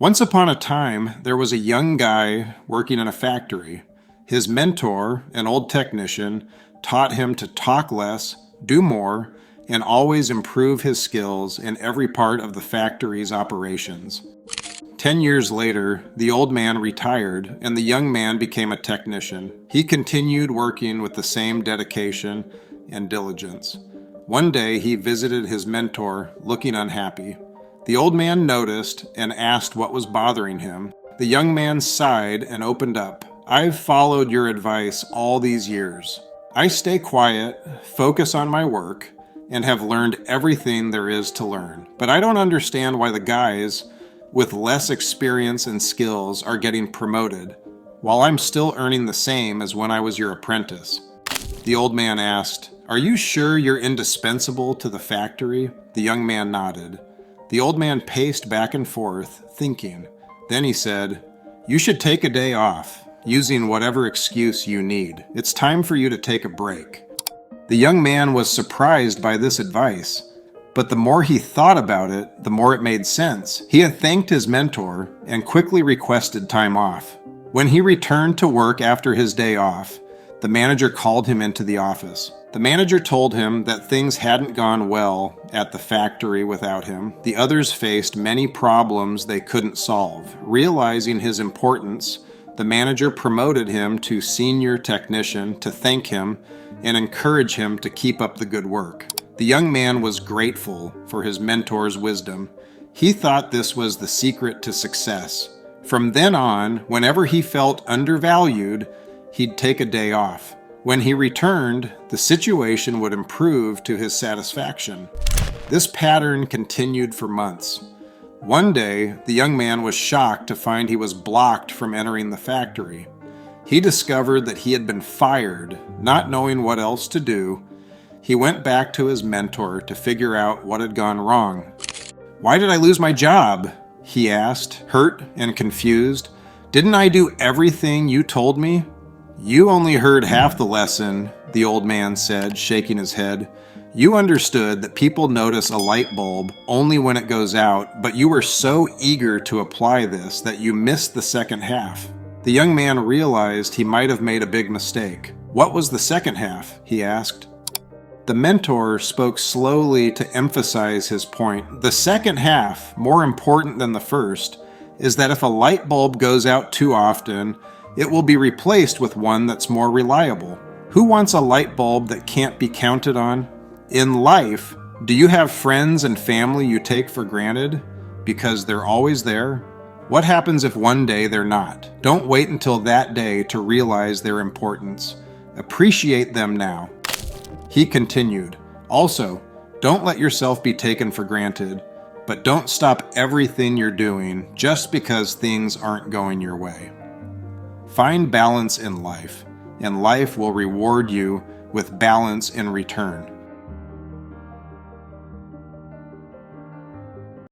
Once upon a time, there was a young guy working in a factory. His mentor, an old technician, taught him to talk less, do more, and always improve his skills in every part of the factory's operations. 10 years later, the old man retired and the young man became a technician. He continued working with the same dedication and diligence. One day, he visited his mentor, looking unhappy. The old man noticed and asked what was bothering him. The young man sighed and opened up. "I've followed your advice all these years. I stay quiet, focus on my work, and have learned everything there is to learn. But I don't understand why the guys with less experience and skills are getting promoted, while I'm still earning the same as when I was your apprentice." The old man asked, "Are you sure you're indispensable to the factory?" The young man nodded. The old man paced back and forth, thinking. Then he said, "You should take a day off, using whatever excuse you need. It's time for you to take a break." The young man was surprised by this advice, but the more he thought about it, the more it made sense. He had thanked his mentor and quickly requested time off. When he returned to work after his day off, the manager called him into the office. The manager told him that things hadn't gone well at the factory without him. The others faced many problems they couldn't solve. Realizing his importance, the manager promoted him to senior technician to thank him and encourage him to keep up the good work. The young man was grateful for his mentor's wisdom. He thought this was the secret to success. From then on, whenever he felt undervalued, he'd take a day off. When he returned, the situation would improve to his satisfaction. This pattern continued for months. One day, the young man was shocked to find he was blocked from entering the factory. He discovered that he had been fired. Not knowing what else to do, he went back to his mentor to figure out what had gone wrong. "Why did I lose my job?" he asked, hurt and confused. "Didn't I do everything you told me?" "You only heard half the lesson," the old man said, shaking his head. "You understood that people notice a light bulb only when it goes out, but you were so eager to apply this that you missed the second half." The young man realized he might have made a big mistake. "What was the second half?" he asked. The mentor spoke slowly to emphasize his point. "The second half, more important than the first, is that if a light bulb goes out too often, it will be replaced with one that's more reliable. Who wants a light bulb that can't be counted on? In life, do you have friends and family you take for granted because they're always there? What happens if one day they're not? Don't wait until that day to realize their importance. Appreciate them now." He continued, "Also, don't let yourself be taken for granted, but don't stop everything you're doing just because things aren't going your way. Find balance in life, and life will reward you with balance in return."